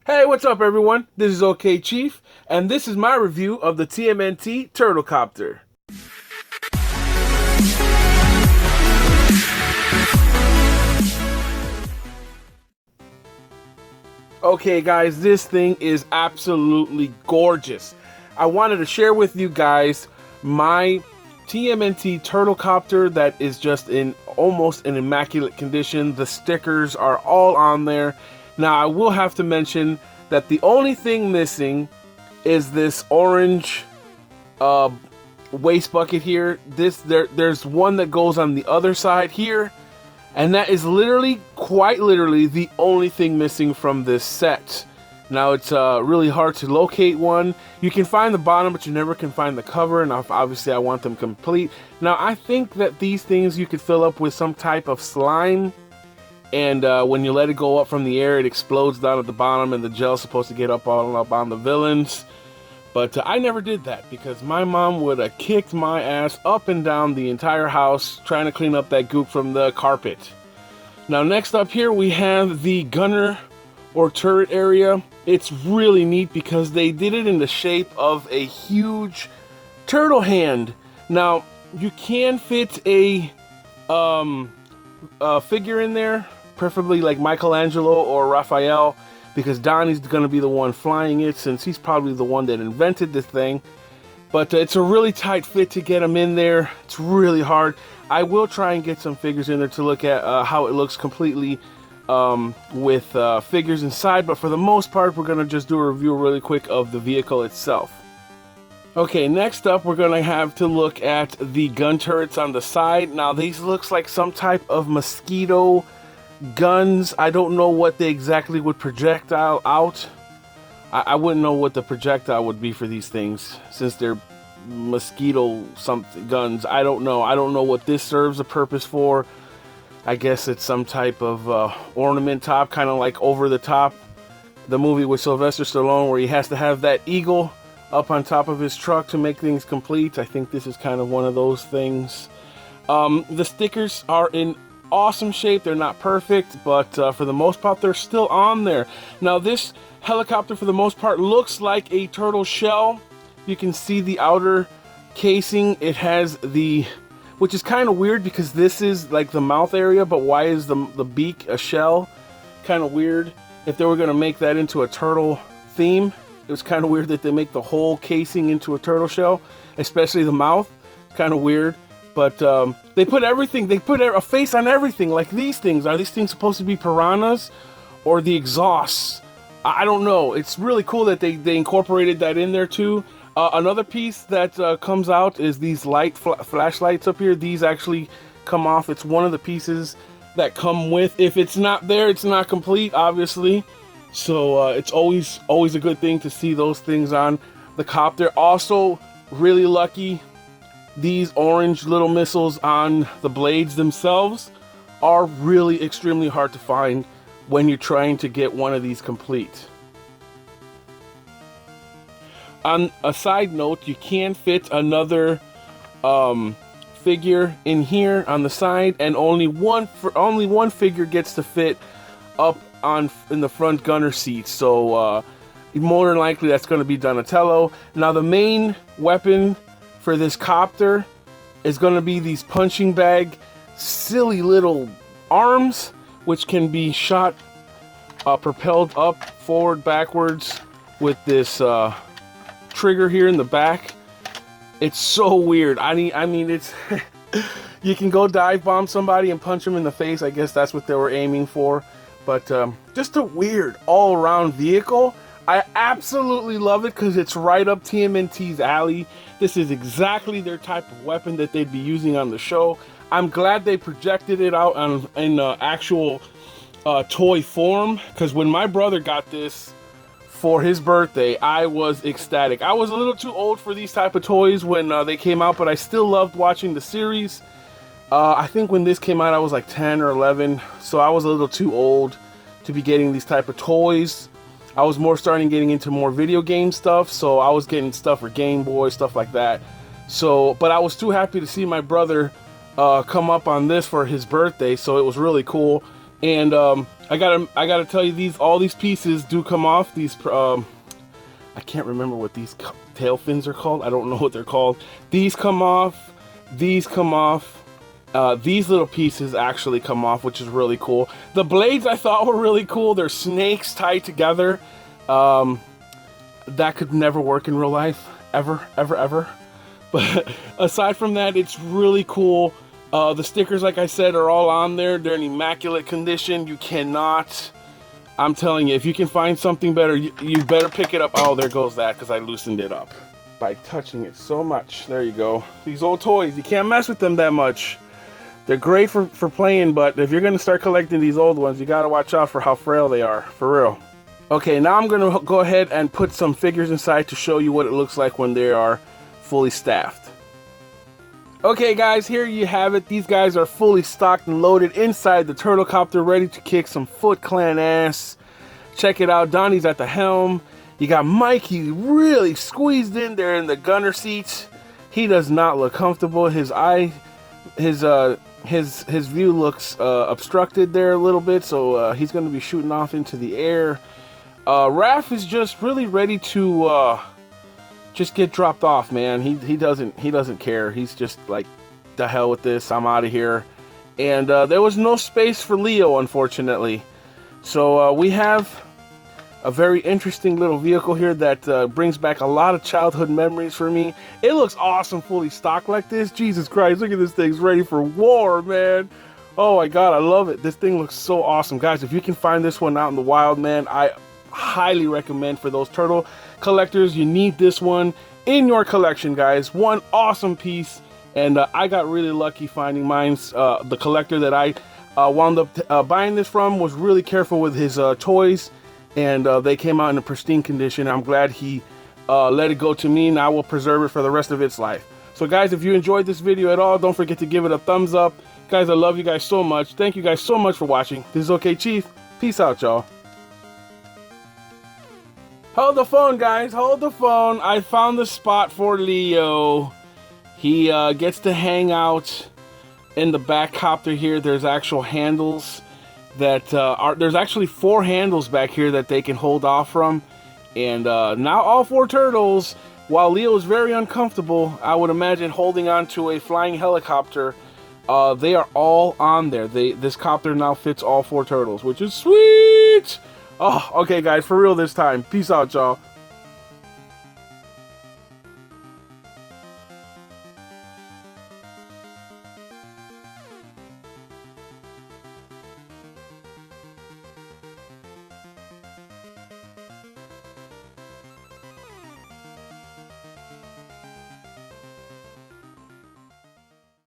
Hey, what's up, everyone? This is Okchief, and this is my review of the TMNT Turtle Copter. Okay, guys, this thing is absolutely gorgeous. I wanted to share with you guys my TMNT Turtle Copter that is just in almost an immaculate condition. The stickers are all on there. Now, I will have to mention that the only thing missing is this orange waste bucket here. There's one that goes on the other side here, and that is literally, quite literally, the only thing missing from this set. Now, it's really hard to locate one. You can find the bottom, but you never can find the cover, and obviously I want them complete. Now, I think that these things you could fill up with some type of slime, and when you let it go up from the air, it explodes down at the bottom, and the gel's supposed to get up all up on the villains. But I never did that, because my mom would have kicked my ass up and down the entire house trying to clean up that goop from the carpet. Now, next up here, we have the gunner or turret area. It's really neat because they did it in the shape of a huge turtle hand. Now, you can fit a figure in there, preferably like Michelangelo or Raphael, because Donnie's going to be the one flying it, since he's probably the one that invented this thing. But it's a really tight fit to get them in there. It's really hard. I will try and get some figures in there to look at how it looks completely with figures inside, but for the most part, we're going to just do a review really quick of the vehicle itself. Okay, next up, we're going to have to look at the gun turrets on the side. Now, these looks like some type of mosquito guns. I don't know what they exactly would projectile out. I wouldn't know what the projectile would be for these things, since they're mosquito something guns. I don't know. I don't know what this serves a purpose for. I guess it's some type of ornament top, kind of like Over the Top, the movie with Sylvester Stallone, where he has to have that eagle up on top of his truck to make things complete. I think this is kind of one of those things. The stickers are in awesome shape. They're not perfect, but for the most part, they're still on there. Now, this helicopter, for the most part, looks like a turtle shell. You can see the outer casing. It has the, which is kind of weird because this is like the mouth area, but why is the beak a shell? Kind of weird. If they were going to make that into a turtle theme, it was kind of weird that they make the whole casing into a turtle shell, especially the mouth. Kind of weird. But they put everything, they put a face on everything, like these things. Are these things supposed to be piranhas or the exhausts? I don't know. It's really cool that they incorporated that in there too. Another piece that comes out is these flashlights up here. These actually come off. It's one of the pieces that come with. If it's not there, it's not complete, obviously. So it's always a good thing to see those things on the copter. Also, really lucky, these orange little missiles on the blades themselves are really extremely hard to find when you're trying to get one of these complete. On a side note, you can fit another figure in here on the side, and only one figure gets to fit up in the front gunner seat. So more than likely that's going to be Donatello. Now, the main weapon for this copter is going to be these punching bag silly little arms, which can be shot propelled up, forward, backwards with this trigger here in the back. It's so weird. I mean it's you can go dive bomb somebody and punch them in the face. I guess that's what they were aiming for. But just a weird all-around vehicle. I absolutely love it because it's right up TMNT's alley. This is exactly their type of weapon that they'd be using on the show. I'm glad they projected it out in actual toy form, because when my brother got this for his birthday, I was ecstatic. I was a little too old for these type of toys when they came out, but I still loved watching the series. I think when this came out, I was like 10 or 11, so I was a little too old to be getting these type of toys. I was more getting into more video game stuff, so I was getting stuff for Game Boy, stuff like that. So, but I was too happy to see my brother come up on this for his birthday, so it was really cool And I gotta tell you, all these pieces do come off. These I can't remember what these tail fins are called. I don't know what they're called. These come off. These come off. These little pieces actually come off, which is really cool. The blades I thought were really cool. They're snakes tied together. That could never work in real life, ever, ever, ever. But aside from that, it's really cool. The stickers, like I said, are all on there. They're in immaculate condition. You cannot, I'm telling you, if you can find something better, you better pick it up. Oh, there goes that, because I loosened it up by touching it so much. There you go. These old toys, you can't mess with them that much. They're great for playing, but if you're going to start collecting these old ones, you got to watch out for how frail they are, for real. Okay, now I'm going to go ahead and put some figures inside to show you what it looks like when they are fully staffed. Okay guys, here you have it. These guys are fully stocked and loaded inside the Turtle Copter, ready to kick some Foot Clan ass. Check it out, Donnie's at the helm. You got Mikey really squeezed in there in the gunner seat. He does not look comfortable. His view looks obstructed there a little bit, so he's going to be shooting off into the air. Raph is just really ready to just get dropped off, man. He doesn't care. He's just like, the hell with this, I'm out of here. And there was no space for Leo, unfortunately. So we have a very interesting little vehicle here that brings back a lot of childhood memories for me. It looks awesome fully stocked like this. Jesus Christ, look at this thing's ready for war, man. Oh my god, I love it. This thing looks so awesome. Guys, if you can find this one out in the wild, man, I highly recommend for those turtle collectors. You need this one in your collection, guys. One awesome piece, and I got really lucky finding mine. The collector that I wound up buying this from was really careful with his toys, and they came out in a pristine condition. I'm glad he let it go to me, and I will preserve it for the rest of its life. So guys, if you enjoyed this video at all, don't forget to give it a thumbs up. Guys, I love you guys so much. Thank you guys so much for watching. This is Okchief. Peace out, y'all. Hold the phone, guys. Hold the phone. I found the spot for Leo. He gets to hang out in the back copter here. There's actual handles that there's actually 4 handles back here that they can hold off from. And now all 4 turtles, while Leo is very uncomfortable, I would imagine holding on to a flying helicopter, they are all on there. This copter now fits all 4 turtles, which is sweet. Oh, okay, guys, for real this time. Peace out, y'all.